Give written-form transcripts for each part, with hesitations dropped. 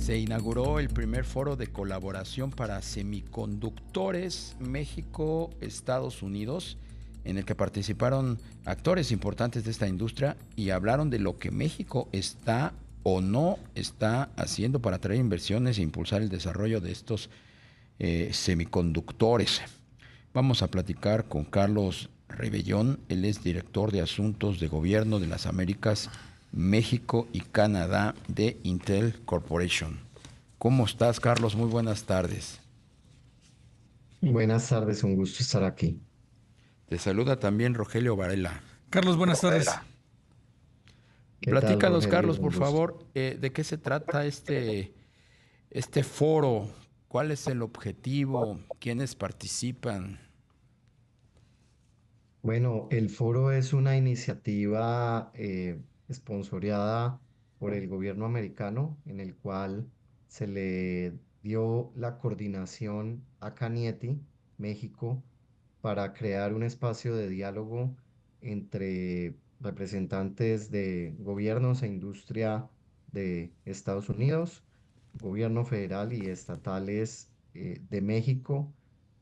Se inauguró el primer foro de colaboración para semiconductores México-Estados Unidos, en el que participaron actores importantes de esta industria y hablaron de lo que México está o no está haciendo para atraer inversiones e impulsar el desarrollo de estos semiconductores. Vamos a platicar con Carlos Rebellón, él es director de Asuntos de Gobierno de las Américas, México y Canadá de Intel Corporation. ¿Cómo estás, Carlos? Muy buenas tardes. Buenas tardes, un gusto estar aquí. Te saluda también Rogelio Varela. Carlos, buenas tardes. ¿Qué tal, Platícanos, Rogelio? Carlos, Un por gusto. favor, de qué se trata este foro, cuál es el objetivo, quiénes participan. Bueno, el foro es una iniciativa esponsoreada por el gobierno americano en el cual se le dio la coordinación a Canieti, México, para crear un espacio de diálogo entre representantes de gobiernos e industria de Estados Unidos, gobierno federal y estatales de México,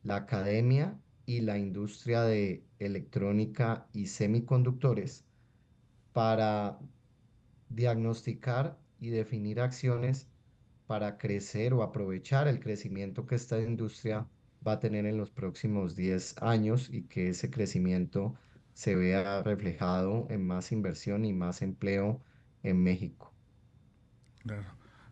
la academia y la industria de electrónica y semiconductores para diagnosticar y definir acciones para crecer o aprovechar el crecimiento que esta industria va a tener en los próximos 10 años y que ese crecimiento se vea reflejado en más inversión y más empleo en México. Claro.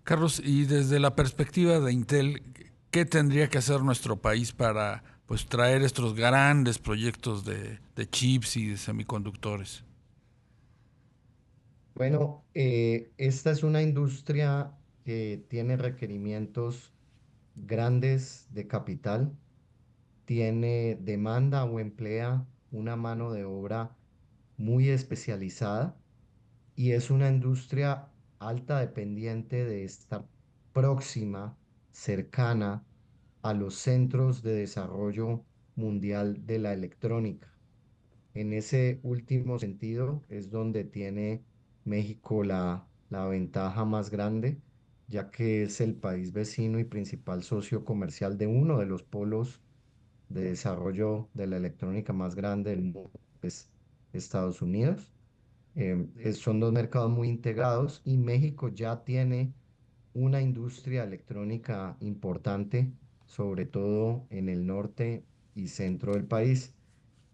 Carlos, y desde la perspectiva de Intel, ¿qué tendría que hacer nuestro país para pues traer estos grandes proyectos de chips y de semiconductores? Bueno, esta es una industria que tiene requerimientos grandes de capital, tiene demanda o emplea una mano de obra muy especializada y es una industria alta dependiente de estar próxima, cercana a los centros de desarrollo mundial de la electrónica. En ese último sentido es donde tiene México la ventaja más grande, ya que es el país vecino y principal socio comercial de uno de los polos de desarrollo de la electrónica más grande del mundo, es Estados Unidos. Son dos mercados muy integrados y México ya tiene una industria electrónica importante, sobre todo en el norte y centro del país.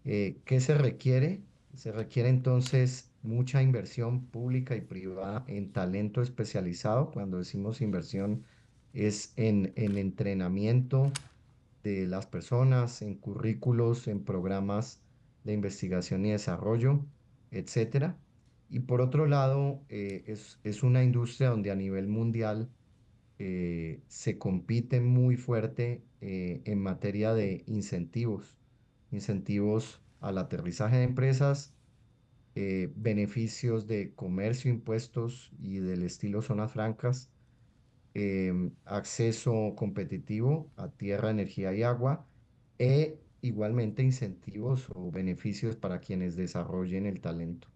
¿Qué se requiere? Se requiere entonces mucha inversión pública y privada en talento especializado. Cuando decimos inversión es en entrenamiento de las personas, en currículos, en programas de investigación y desarrollo, etcétera. Y por otro lado, es una industria donde a nivel mundial se compite muy fuerte en materia de incentivos, incentivos al aterrizaje de empresas, beneficios de comercio, impuestos y del estilo zonas francas, acceso competitivo a tierra, energía y agua, e igualmente incentivos o beneficios para quienes desarrollen el talento.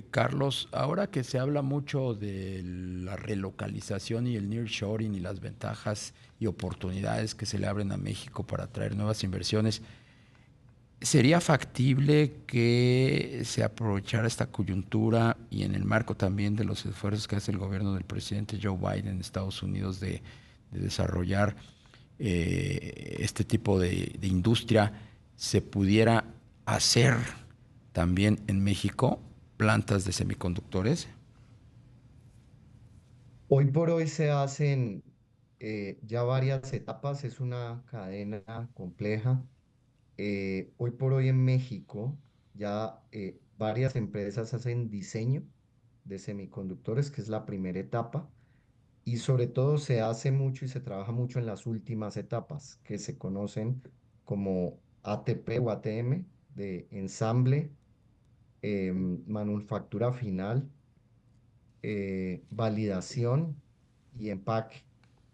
Carlos, ahora que se habla mucho de la relocalización y el nearshoring y las ventajas y oportunidades que se le abren a México para atraer nuevas inversiones, ¿sería factible que se aprovechara esta coyuntura y en el marco también de los esfuerzos que hace el gobierno del presidente Joe Biden en Estados Unidos de desarrollar este tipo de industria, se pudiera hacer también en México plantas de semiconductores? Hoy por hoy se hacen ya varias etapas, es una cadena compleja. Hoy por hoy en México ya varias empresas hacen diseño de semiconductores, que es la primera etapa, y sobre todo se hace mucho y se trabaja mucho en las últimas etapas, que se conocen como ATP o ATM, de ensamble, manufactura final, validación y empaque.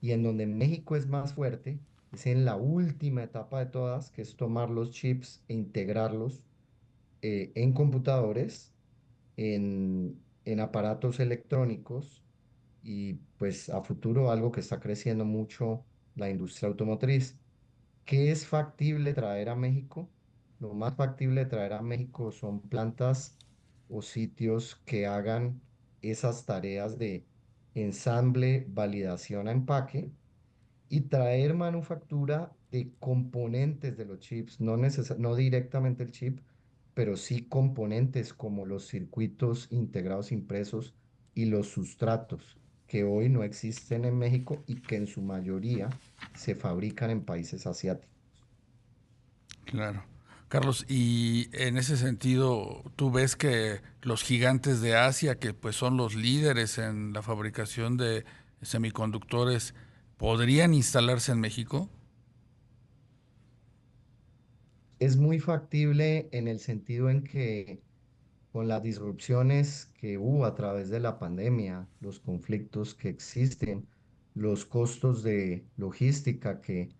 Y en donde México es más fuerte, es en la última etapa de todas, que es tomar los chips e integrarlos en computadores, en aparatos electrónicos y pues a futuro algo que está creciendo mucho la industria automotriz. ¿Qué es factible traer a México? Lo más factible de traer a México son plantas o sitios que hagan esas tareas de ensamble, validación a empaque y traer manufactura de componentes de los chips, no directamente el chip, pero sí componentes como los circuitos integrados impresos y los sustratos que hoy no existen en México y que en su mayoría se fabrican en países asiáticos. Claro. Carlos, y en ese sentido, ¿tú ves que los gigantes de Asia, que pues son los líderes en la fabricación de semiconductores, podrían instalarse en México? Es muy factible en el sentido en que con las disrupciones que hubo a través de la pandemia, los conflictos que existen, los costos de logística que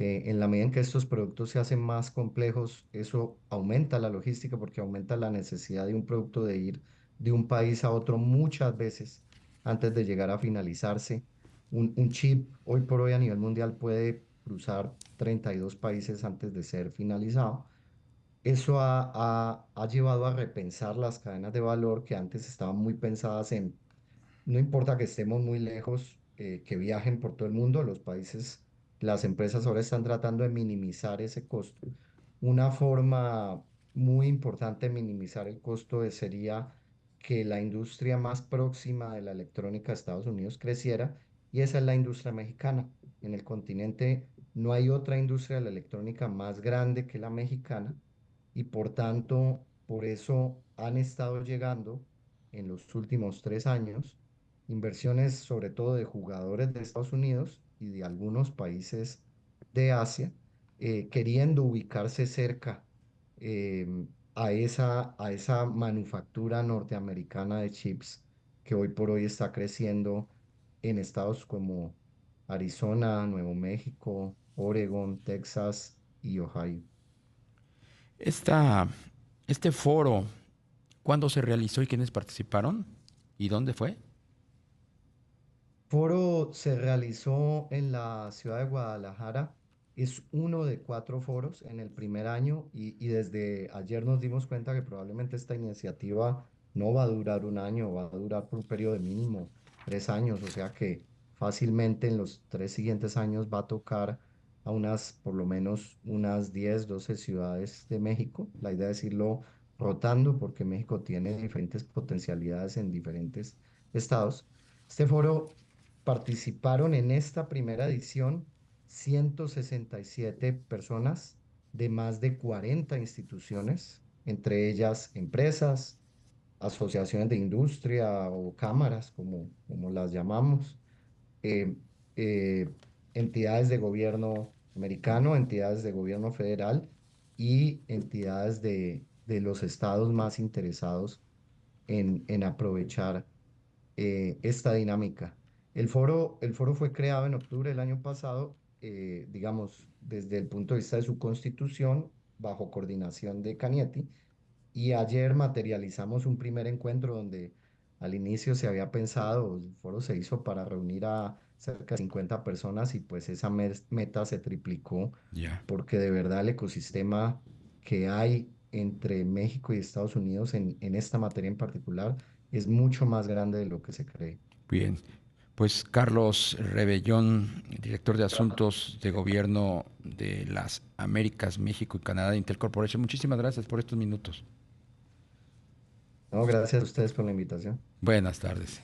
en la medida en que estos productos se hacen más complejos, eso aumenta la logística porque aumenta la necesidad de un producto de ir de un país a otro muchas veces antes de llegar a finalizarse. Un chip hoy por hoy a nivel mundial puede cruzar 32 países antes de ser finalizado. Eso ha llevado a repensar las cadenas de valor que antes estaban muy pensadas en, no importa que estemos muy lejos, que viajen por todo el mundo, los países, las empresas ahora están tratando de minimizar ese costo. Una forma muy importante de minimizar el costo sería que la industria más próxima de la electrónica de Estados Unidos creciera y esa es la industria mexicana. En el continente no hay otra industria de la electrónica más grande que la mexicana y por tanto, por eso han estado llegando en los últimos 3 años inversiones sobre todo de jugadores de Estados Unidos y de algunos países de Asia, queriendo ubicarse cerca a esa manufactura norteamericana de chips que hoy por hoy está creciendo en estados como Arizona, Nuevo México, Oregon, Texas y Ohio. Esta, este foro, ¿cuándo se realizó y quiénes participaron? ¿Y dónde fue? Foro se realizó en la ciudad de Guadalajara. Es uno de 4 foros en el primer año y desde ayer nos dimos cuenta que probablemente esta iniciativa no va a durar un año, va a durar por un periodo de mínimo 3 años, o sea que fácilmente en los 3 siguientes años va a tocar a por lo menos unas 10, 12 ciudades de México. La idea es irlo rotando porque México tiene diferentes potencialidades en diferentes estados. Este foro participaron en esta primera edición 167 personas de más de 40 instituciones, entre ellas empresas, asociaciones de industria o cámaras, como las llamamos, eh, eh, entidades de gobierno americano, entidades de gobierno federal y entidades de los estados más interesados en aprovechar esta dinámica. El foro fue creado en octubre del año pasado, digamos, desde el punto de vista de su constitución, bajo coordinación de Canietti, y ayer materializamos un primer encuentro donde al inicio se había pensado, el foro se hizo para reunir a cerca de 50 personas y pues esa meta se triplicó Ya. porque de verdad el ecosistema que hay entre México y Estados Unidos en esta materia en particular es mucho más grande de lo que se cree. Bien. Pues Carlos Rebellón, director de Asuntos de Gobierno de las Américas, México y Canadá de Intel Corporation, muchísimas gracias por estos minutos. No, gracias a ustedes por la invitación. Buenas tardes.